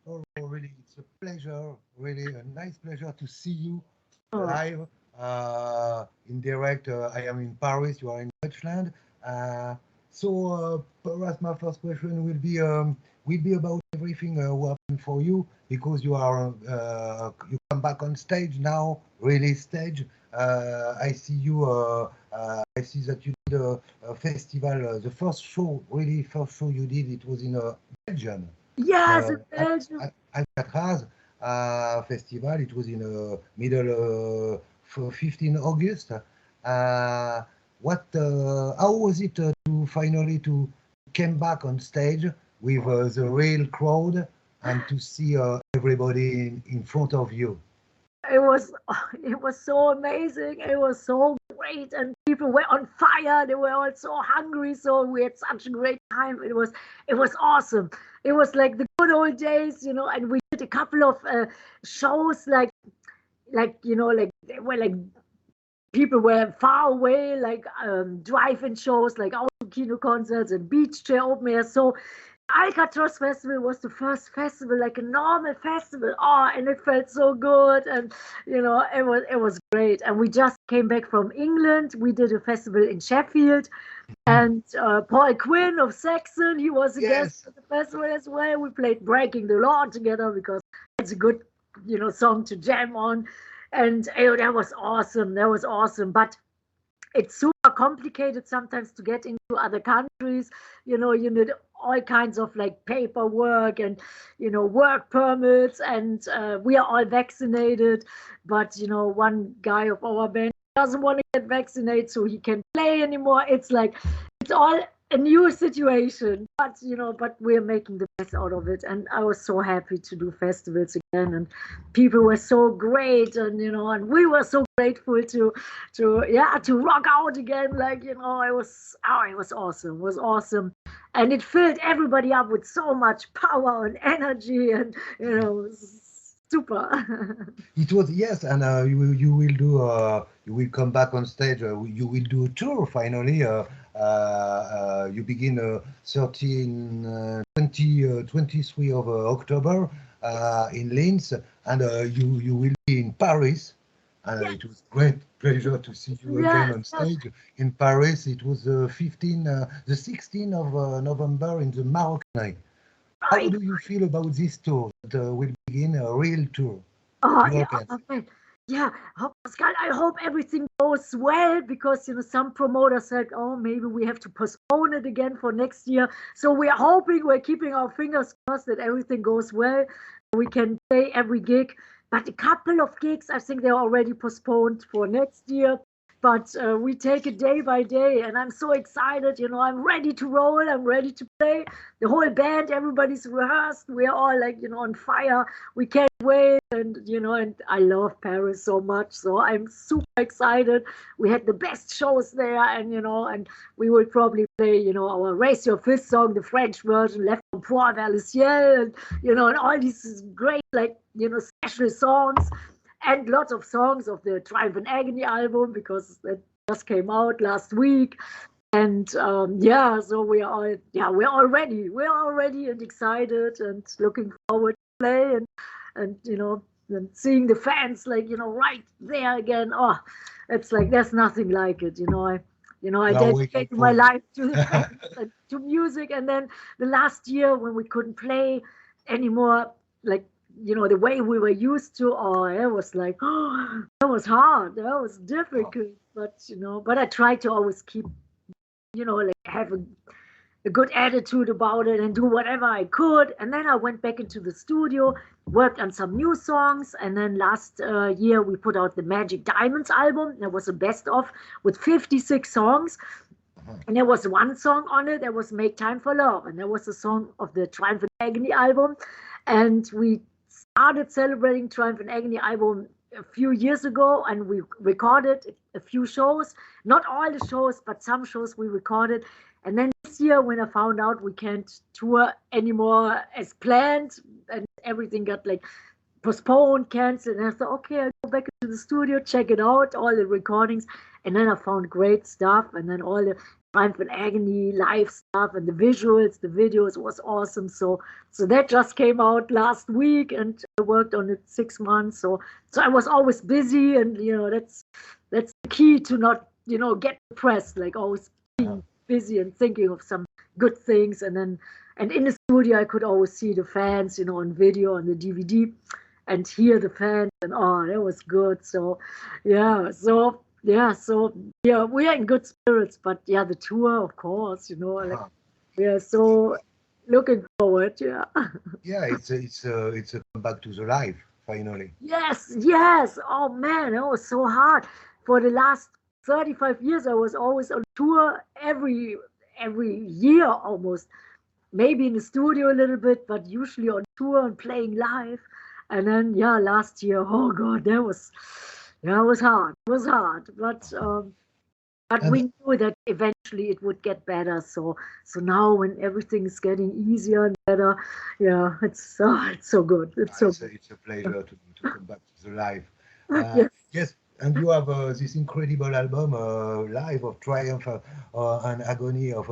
Oh, really, it's a pleasure, really a nice pleasure to see you Oh, live in direct. I am in Paris, you are in Deutschland. Uh, Perhaps my first question will be about everything what happened for you because you come back on stage now, really stage. I see that you did a festival. The first show, really first show you did, it was in Belgium yes, in at Belgium. Alcatraz festival. It was in middle for 15 August. How was it to finally to came back on stage with the real crowd and to see everybody in front of you? It was it was so amazing. It was so great, and people were on fire. They were all so hungry. So we had such a great time. It was awesome. It was like the good old days, And we did a couple of shows, like like they were like people were far away, like drive-in shows, like Kino concerts and beach chair open air. So Alcatraz Festival was the first festival, like a normal festival. Oh, and it felt so good, and it was great. And we just came back from England. We did a festival in Sheffield, Mhm. and Paul Quinn of Saxon, he was a guest Yes. at the festival as well. We played Breaking the Law together because it's a good, song to jam on, and that was awesome. That was awesome, but it's super complicated sometimes to get into other countries. You need all kinds of like paperwork and work permits, and we are all vaccinated, but one guy of our band doesn't want to get vaccinated, so he can't play anymore. It's all a new situation, but we're making the best out of it, and I was so happy to do festivals again, and people were so great, and we were so grateful to rock out again. Like, it was awesome. It was awesome. And it filled everybody up with so much power and energy, and super. It was yes, and you will come back on stage. You will do a tour finally. You begin 13, 20, 23 of October in Linz, and you will be in Paris. And Yes, it was great pleasure to see you again yes, on yes. stage in Paris. It was the 16th of November in the Maroc. How Right. do you feel about this tour that will begin a real tour? Oh, yeah, Europeans. oh, man. Yeah, Pascal, I hope everything goes well, because some promoters said, oh, maybe we have to postpone it again for next year. So we're keeping our fingers crossed that everything goes well. We can play every gig, but a couple of gigs, I think they're already postponed for next year. But we take it day by day, and I'm so excited. I'm ready to roll. I'm ready to play. The whole band, everybody's rehearsed. We're all like, on fire. We can't wait, and I love Paris so much, so I'm super excited. We had the best shows there, and we will probably play, our Raise Your Fist song, the French version, Left from Poir vers le ciel, and all these great, like, special songs, and lots of songs of the Triumph and Agony album, because that just came out last week. And yeah, so we're all ready. We're all ready and excited and looking forward to play, and and seeing the fans, like, right there again. Oh, it's like there's nothing like it. I You are waiting dedicated my for it. life to the fans and to music, and then the last year when we couldn't play anymore, like, the way we were used to. Oh, it was like, oh, that was hard. That was difficult. But I tried to always keep, like, have a good attitude about it and do whatever I could. And then I went back into the studio, worked on some new songs. And then last year we put out the Magic Diamonds album. There was a best of with 56 songs. And there was one song on it that was Make Time for Love. And there was a song of the Triumph and Agony album. And we started celebrating Triumph and Agony album a few years ago, and we recorded a few shows. Not all the shows, but some shows we recorded. And then this year, when I found out we can't tour anymore as planned, and everything got like postponed, canceled, and I thought, okay, I'll go back into the studio, check it out, all the recordings, and then I found great stuff, and then all the Triumph and Agony live stuff and the visuals, the videos was awesome. So that just came out last week, and I worked on it 6 months. So I was always busy, and that's the key to not get depressed. Like always being busy and thinking of some good things, and in the studio I could always see the fans, on video, on the DVD, and hear the fans, and that was good. So we are in good spirits, but the tour, of course, we are so looking forward. Yeah, it's a comeback to the life finally. Yes. Oh man, it was so hard. For the last 35 years, I was always on tour every year almost. Maybe in the studio a little bit, but usually on tour and playing live. And then last year, oh God, it was hard. It was hard, but we knew that eventually it would get better. So now when everything is getting easier and better, it's so good. It's a pleasure to come back to the live. Yes, and you have this incredible album, live of Triumph and Agony. It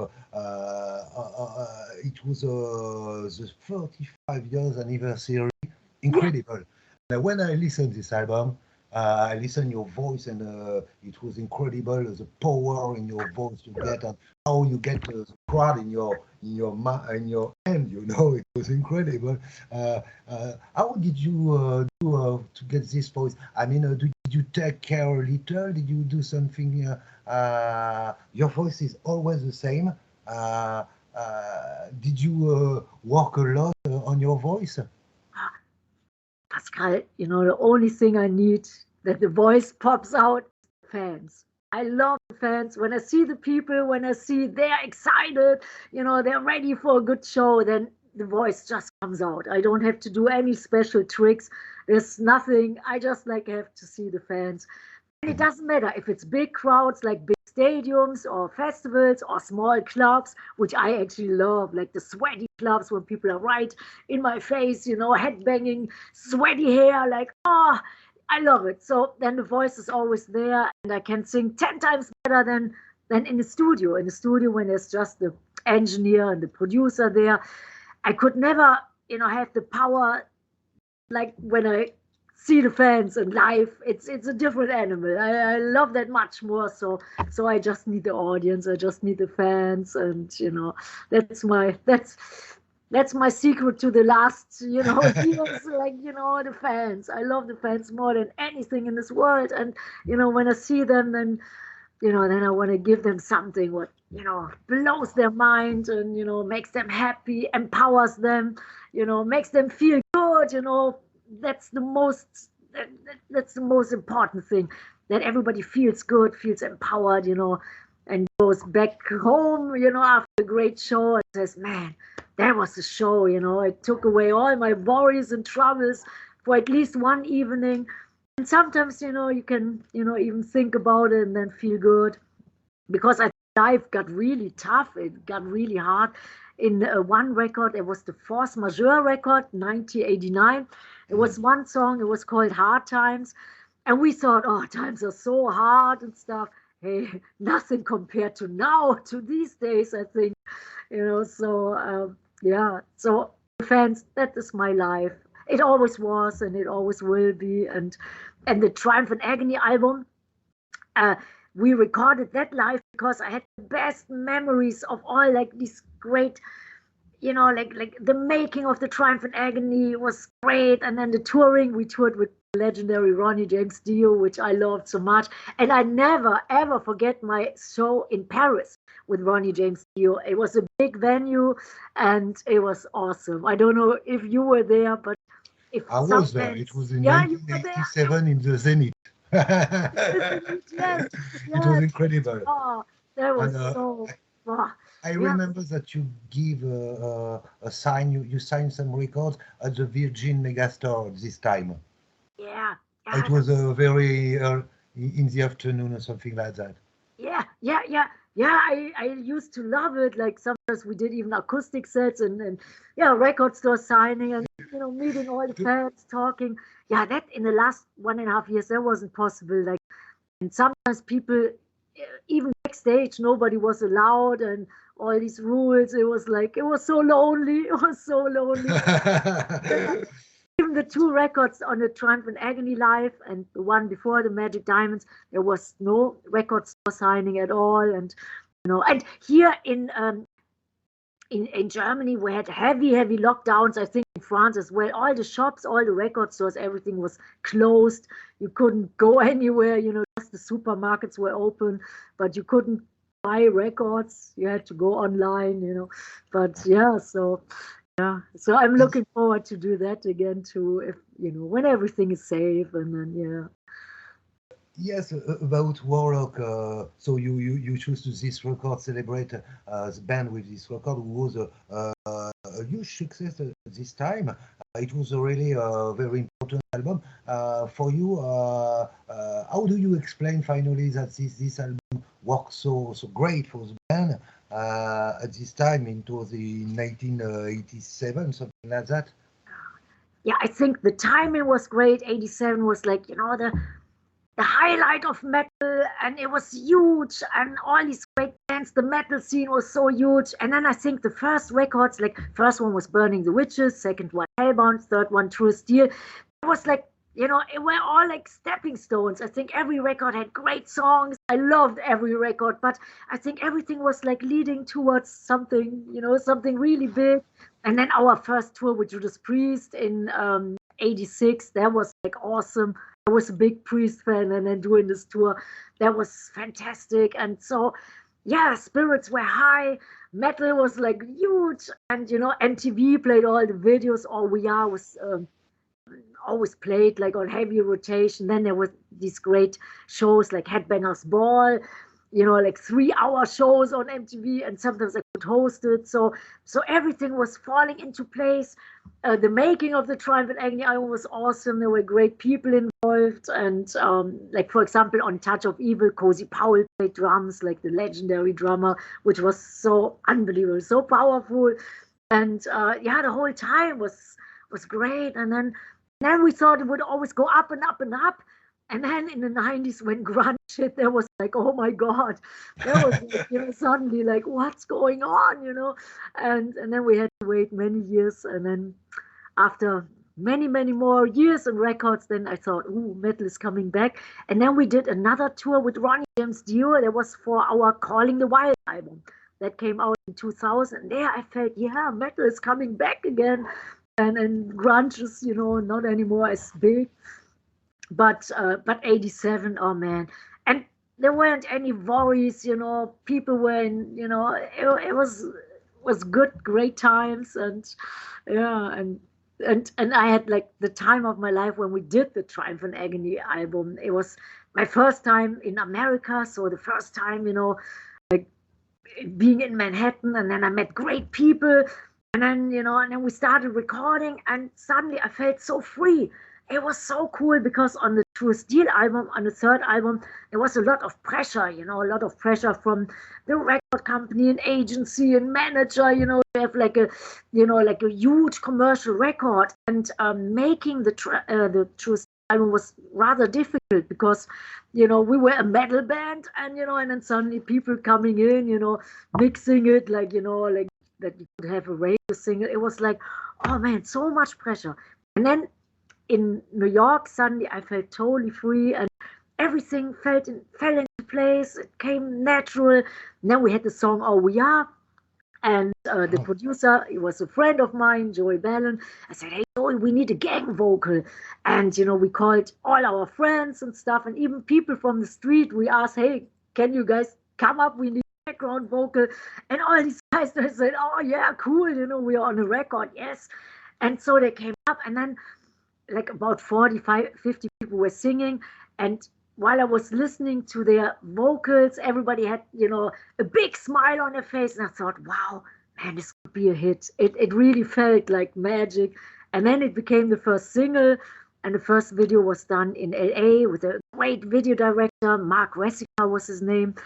was the 35 years anniversary. Incredible. When I listened to this album, I listened your voice, and it was incredible, the power in your voice you get, and how you get the crowd in your hand. It was incredible. How did you do to get this voice? I mean, did you take care a little? Did you do something? Your voice is always the same. Did you work a lot on your voice? Pascal, the only thing I need that the voice pops out is the fans. I love the fans. When I see the people, when I see they're excited, they're ready for a good show, then the voice just comes out. I don't have to do any special tricks. There's nothing. I just have to see the fans. And it doesn't matter if it's big crowds, like big stadiums or festivals, or small clubs, which I actually love, like the sweaty clubs when people are right in my face, headbanging, sweaty hair, I love it. So then the voice is always there, and I can sing 10 times better than in the studio. In the studio, when there's just the engineer and the producer there, I could never, have the power like when I see the fans and live. It's a different animal. I love that much more. So I just need the audience. I just need the fans, and that's my secret to the last years. The fans. I love the fans more than anything in this world. And when I see them, then then I want to give them something what blows their mind, and makes them happy, empowers them, makes them feel good. That's the most important thing, that everybody feels good, feels empowered, and goes back home, after a great show, and says, man, that was a show, it took away all my worries and troubles for at least one evening. And sometimes, you can, even think about it and then feel good, because I think life got really tough. It got really hard. In one record, it was the Force Majeure record, 1989. It was one song, it was called Hard Times. And we thought, times are so hard and stuff. Hey, nothing compared to now, to these days, I think. So the fans, that is my life. It always was, and it always will be. And the Triumph and Agony album, we recorded that live because I had the best memories of all these great, like the making of the Triumph and Agony was great. And then the touring, we toured with legendary Ronnie James Dio, which I loved so much. And I never, ever forget my show in Paris with Ronnie James Dio. It was a big venue, and it was awesome. I don't know if you were there, but I was there. It was in 1987 in the Zenith. Yes. It was incredible. That was I remember that you give a sign. You signed some records at the Virgin Megastore this time. Yeah. It was very in the afternoon or something like that. Yeah. I used to love it. Like sometimes we did even acoustic sets and record store signing, and meeting all the fans, talking. Yeah, that in the last 1.5 years that wasn't possible. And sometimes people even backstage, nobody was allowed, and all these rules. It was like, it was so lonely. It was so lonely. Even the 2 records on the Triumph and Agony Live and the one before the Magic Diamonds, there was no record store signing at all. And and here in Germany, we had heavy lockdowns. I think in France as well. All the shops, all the record stores, everything was closed. You couldn't go anywhere. Just the supermarkets were open, but you couldn't buy records. You had to go online. But yeah, so I'm looking forward to do that again too. If when everything is safe, and then Yes, about Warlock. So you choose to this record, celebrate the band with this record, who was a huge success at this time. It was a really very important album for you. How do you explain finally that this album worked so great for the band at this time, into the 1987, something like that? Yeah, I think the timing was great. 87 was like the highlight of metal, and it was huge, and all these great bands. The metal scene was so huge. And then I think the first records, like first one was Burning the Witches, second one Hellbound, third one True Steel. It was like, it were all like stepping stones. I think every record had great songs. I loved every record, but I think everything was like leading towards something, something really big. And then our first tour with Judas Priest in 86, that was like awesome. I was a big Priest fan, and then doing this tour, that was fantastic. And so, yeah, spirits were high. Metal was like huge, and MTV played all the videos. All We Are was always played like on heavy rotation. Then there were these great shows like Headbangers Ball, like 3-hour shows on MTV, and sometimes I could host it. So everything was falling into place. The making of the Triumph and Agony album was awesome. There were great people involved, and like for example on Touch of Evil, Cozy Powell played drums, like the legendary drummer, which was so unbelievable, so powerful. And the whole time was great. And then we thought it would always go up and up and up. And then in the 90s, when grunge hit, there was like, oh my God, there was like, suddenly like, what's going on, and then we had to wait many years. And then after many more years and records, then I thought, ooh, metal is coming back. And then we did another tour with Ronnie James Dio. That was for our Calling the Wild album that came out in 2000. There I felt, yeah, metal is coming back again. And grunge is, not anymore as big. But 87, oh man. And there weren't any worries, people were in, it was good, great times. And yeah, and I had like the time of my life when we did the Triumph and Agony album. It was my first time in America, so the first time, like being in Manhattan, and then I met great people, and then and then we started recording, and suddenly I felt so free. It was so cool, because on the True Steel album, on the third album, there was a lot of pressure, a lot of pressure from the record company and agency and manager, to have like a, like a huge commercial record. And making the True Steel album was rather difficult, because, we were a metal band, and, and then suddenly people coming in, mixing it, like, like that you could have a radio single. It was like, oh man, so much pressure. And then in New York, suddenly I felt totally free, and everything fell into place. It came natural. And then we had the song "Oh We Are," and the producer, he was a friend of mine, Joey Ballon. I said, "Hey, Joey, we need a gang vocal," and we called all our friends and stuff, and even people from the street. We asked, "Hey, can you guys come up? We need a background vocal," and all these guys, they said, "Oh yeah, cool. We are on a record, yes." And so they came up, and then, like about 45, 50 people were singing. And while I was listening to their vocals, everybody had, a big smile on their face. And I thought, wow, man, this could be a hit. It really felt like magic. And then it became the first single. And the first video was done in LA with a great video director. Mark Ressica was his name.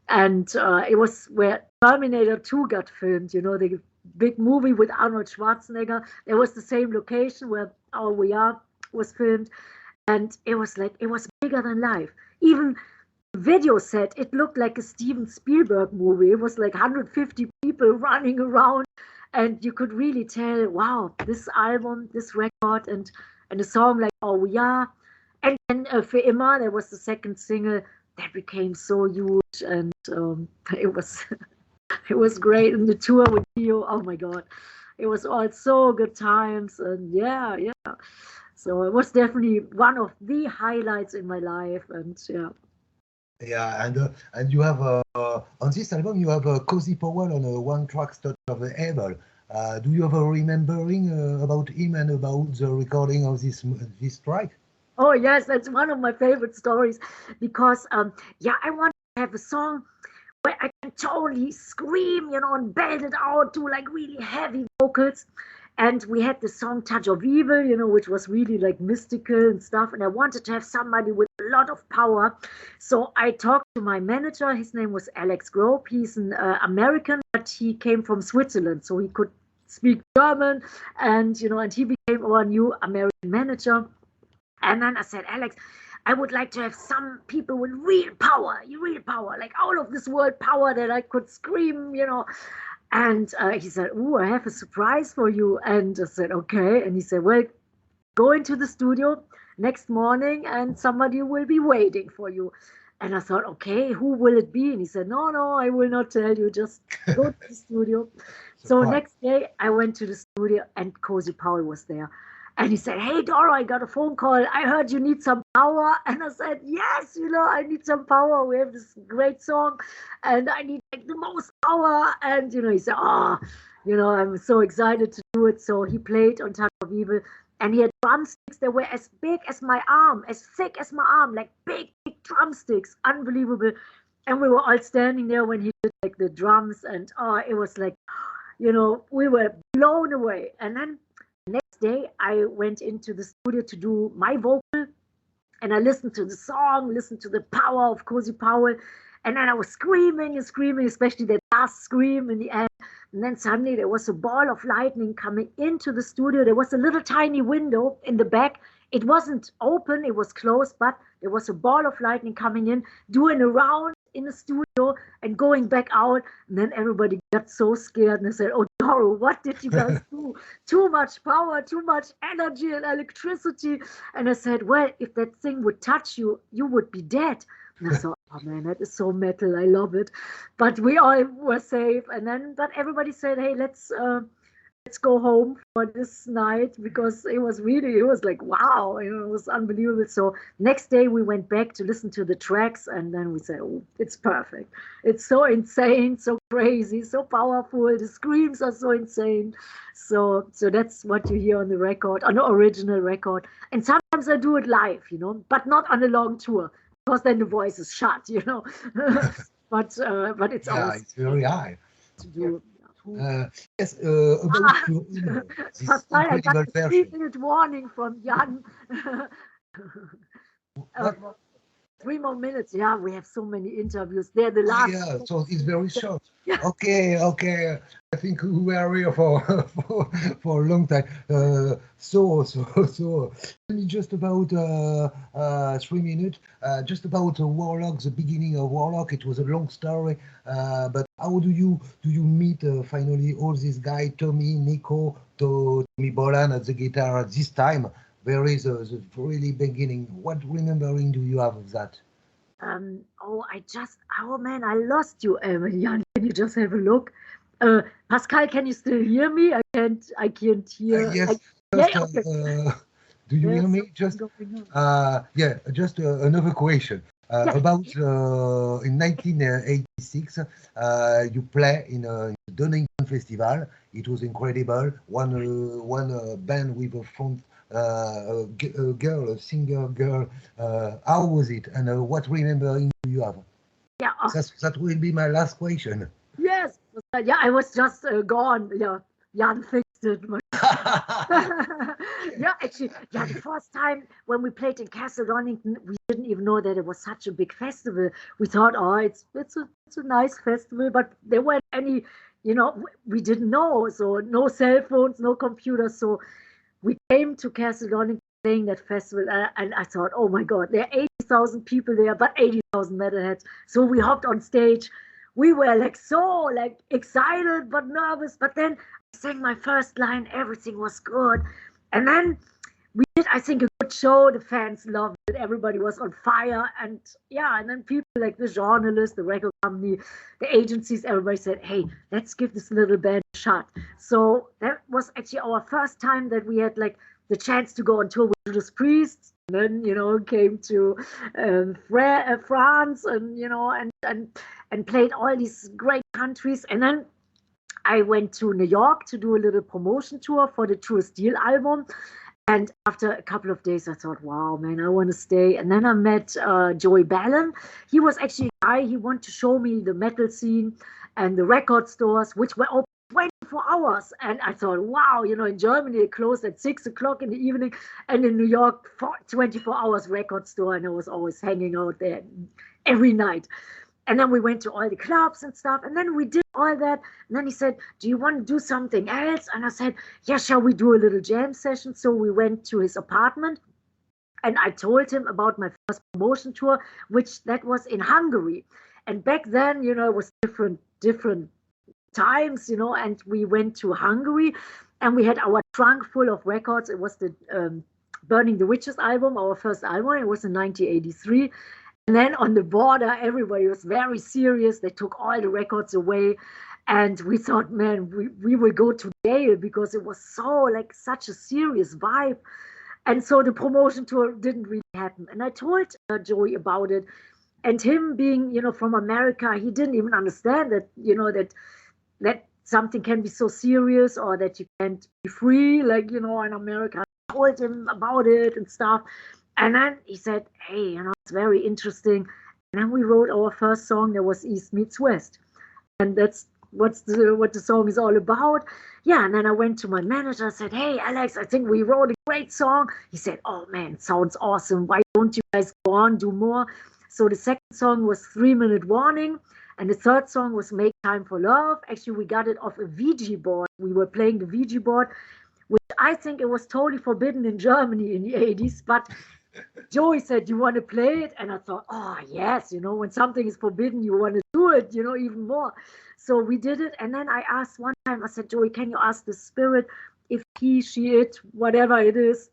And it was where Terminator 2 got filmed, the big movie with Arnold Schwarzenegger. It was the same location where All We Are was filmed, and it was bigger than life. Even video set, it looked like a Steven Spielberg movie. It was like 150 people running around, and you could really tell, wow, this album, this record, and a song like Oh Yeah, and then Für immer, there was the second single that became so huge, and it was it was great. And the tour with you, oh my God, it was all so good times, and yeah. So it was definitely one of the highlights in my life, and yeah. Yeah, and you have on this album you have Cozy Powell on a one-track Touch of the Able. Do you have a remembering about him and about the recording of this track? Oh yes, that's one of my favorite stories, because yeah, I want to have a song where I can totally scream, and belt it out to like really heavy vocals. And we had the song Touch of Evil, which was really like mystical and stuff. And I wanted to have somebody with a lot of power. So I talked to my manager. His name was Alex Grope. He's an American, but he came from Switzerland. So he could speak German. And, and he became our new American manager. And then I said, Alex, I would like to have some people with real power, like out of this world power that I could scream, And he said, "Oh, I have a surprise for you." And I said, "Okay." And he said, "Well, go into the studio next morning and somebody will be waiting for you." And I thought, okay, who will it be? And he said, no, I will not tell you. Just go to the studio. So next day I went to the studio and Cozy Powell was there. And he said, "Hey, Doro, I got a phone call. I heard you need some power." And I said, "Yes, I need some power. We have this great song and I need like the most power." And, he said, I'm so excited to do it. So he played on Touch of Evil, and he had drumsticks that were as big as my arm, as thick as my arm, like big drumsticks. Unbelievable. And we were all standing there when he did like the drums, and it was like, we were blown away. And then next day I went into the studio to do my vocal, and I listened to the song, listened to the power of Cozy Powell, and then I was screaming and screaming, especially that last scream in the end. And then suddenly there was a ball of lightning coming into the studio. There was a little tiny window in the back. It wasn't open, it was closed, but there was a ball of lightning coming in, doing a round in the studio and going back out. And then everybody got so scared, and they said, "Oh, Doro, what did you guys do? Too much power, too much energy and electricity." And I said, "Well, if that thing would touch you, you would be dead." And I thought, oh man, that is so metal. I love it. But we all were safe. And then, but everybody said, "Hey, let's go home for this night," because it was like, wow, it was unbelievable. So next day we went back to listen to the tracks, and then we said, "Oh, it's perfect. It's so insane, so crazy, so powerful. The screams are so insane." So that's what you hear on the record, on the original record. And sometimes I do it live, but not on a long tour, because then the voice is shut, but it's always it's very high to do. Yes, about this Pascal, I got incredible a version. 3-minute warning from Jan. 3 more minutes. Yeah, we have so many interviews. They're the last. Yeah, so it's very short. Yeah. Okay. I think we are here for for a long time. So tell me just about 3 minutes. Just about Warlock, the beginning of Warlock. It was a long story, but how do you meet finally all these guys? Tommy, Nico, Tommy Bolan at the guitar at this time. Where is the really beginning? What remembering do you have of that? Oh man, I lost you, Jan. Can you just have a look? Pascal, can you still hear me? I can't hear. Yes. Okay. Do you hear me? Just just another question. About in 1986, you play in a Donington Festival. It was incredible. One band with a front. A singer girl. How was it, and what remembering do you have? Yeah, that will be my last question. Yes, yeah, I was just gone. Yeah, Jan fixed it. Yeah, actually, the first time when we played in Castle Donington, we didn't even know that it was such a big festival. We thought, oh, it's a nice festival, but there weren't any, we didn't know. So no cell phones, no computers. So we came to Castle Donington playing that festival, and I thought, oh my God, there are 80,000 people there, but 80,000 metalheads. So we hopped on stage. We were like so like excited but nervous. But then I sang my first line. Everything was good, and then we did, I think, a good show. The fans loved it. Everybody was on fire, and yeah, and then people like the journalists, the record company, the agencies, everybody said, "Hey, let's give this little band a shot." So that was actually our first time that we had like the chance to go on tour with Judas Priest. And then came to France, and and played all these great countries, and then I went to New York to do a little promotion tour for the True Steel album. And after a couple of days, I thought, wow, man, I want to stay. And then I met Joey Ballon. He was actually a guy, he wanted to show me the metal scene and the record stores, which were open 24 hours. And I thought, wow, in Germany, it closed at 6 o'clock in the evening. And in New York, 24 hours record store. And I was always hanging out there every night. And then we went to all the clubs and stuff. And then we did all that. And then he said, do you want to do something else? And I said, yeah, shall we do a little jam session? So we went to his apartment. And I told him about my first promotion tour, which that was in Hungary. And back then, it was different times, and we went to Hungary. And we had our trunk full of records. It was the Burning the Witches album, our first album. It was in 1983. And then on the border, everybody was very serious. They took all the records away. And we thought, man, we will go to jail because it was so like such a serious vibe. And so the promotion tour didn't really happen. And I told Joey about it. And him being, from America, he didn't even understand that, that something can be so serious or that you can't be free, like, in America. I told him about it and stuff. And then he said, hey, it's very interesting. And then we wrote our first song that was East Meets West. And that's what the song is all about. Yeah, and then I went to my manager and said, hey, Alex, I think we wrote a great song. He said, oh, man, it sounds awesome. Why don't you guys go on, do more? So the second song was 3 Minute Warning. And the third song was Make Time for Love. Actually, we got it off a Ouija board. We were playing the Ouija board, which I think it was totally forbidden in Germany in the 80s. But Joey said, you want to play it? And I thought, oh, yes, when something is forbidden, you want to do it, even more. So we did it. And then I asked one time, I said, Joey, can you ask the spirit if he, she, it, whatever it is,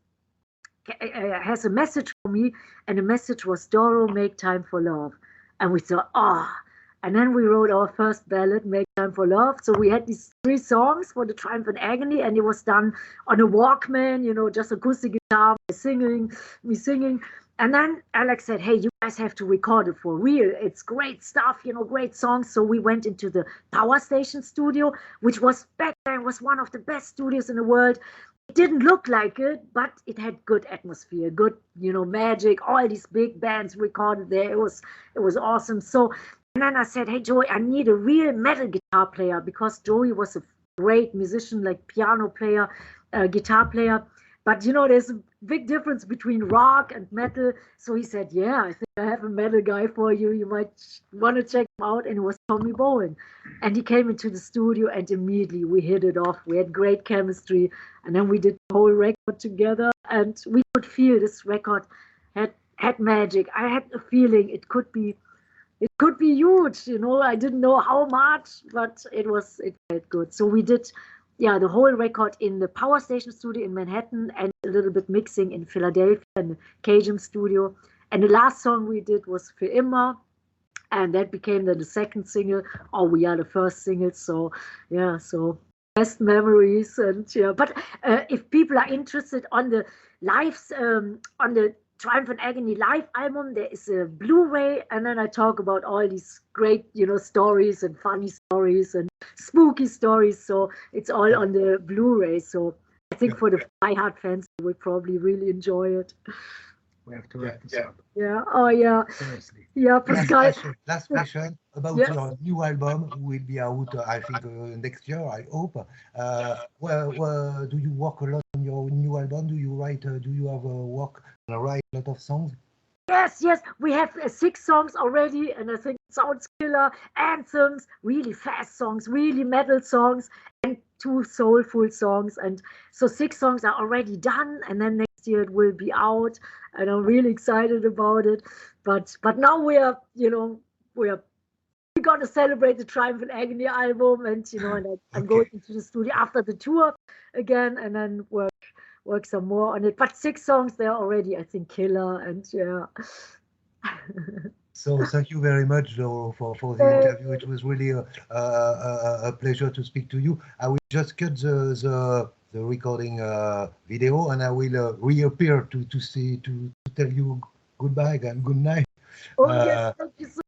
has a message for me? And the message was, Doro, Make Time for Love. And we thought, And then we wrote our first ballad, Make Time for Love. So we had these 3 songs for the Triumph and Agony, and it was done on a Walkman, just acoustic guitar, me singing. And then Alex said, hey, you guys have to record it for real. It's great stuff, great songs. So we went into the Power Station studio, which was back then was one of the best studios in the world. It didn't look like it, but it had good atmosphere, good, magic. All these big bands recorded there. It was awesome. So, and then I said, hey, Joey, I need a real metal guitar player, because Joey was a great musician, like piano player, guitar player. But, there's a big difference between rock and metal. So he said, yeah, I think I have a metal guy for you. You might want to check him out. And it was Tommy Bowen. And he came into the studio, and immediately we hit it off. We had great chemistry. And then we did the whole record together. And we could feel this record had magic. I had a feeling it could be huge. I didn't know how much, but it felt good. So we did the whole record in the Power Station studio in Manhattan, and a little bit mixing in Philadelphia in the Cajun studio. And the last song we did was Für Immer, and that became then the second single. We are the first single. So best memories. And but if people are interested on the lives, on the Triumph and Agony live album, there is a Blu-ray, and then I talk about all these great, stories and funny stories and spooky stories. So it's all on the Blu-ray. So I think for the diehard fans, they will probably really enjoy it. We have to wrap this up. Yeah. Oh, yeah. Seriously. Yeah, Pascal. Last question about your new album. Will be out, I think, next year, I hope. Where do you work a lot on your new album? Do you write? Do you have work and write a lot of songs? Yes. We have 6 songs already, and I think it sounds killer. Anthems, really fast songs, really metal songs, and 2 soulful songs. And so 6 songs are already done. And then next next year it will be out, and I'm really excited about it. But now we are, we're going to celebrate the Triumph and Agony album, and and I'm going into the studio after the tour again, and then work some more on it. But 6 songs, they're already, I think, killer, and yeah. So thank you very much, Doro, for the interview. It was really a pleasure to speak to you. I will just cut the recording video, and I will reappear to tell you goodbye and good night. Oh yes, thank you so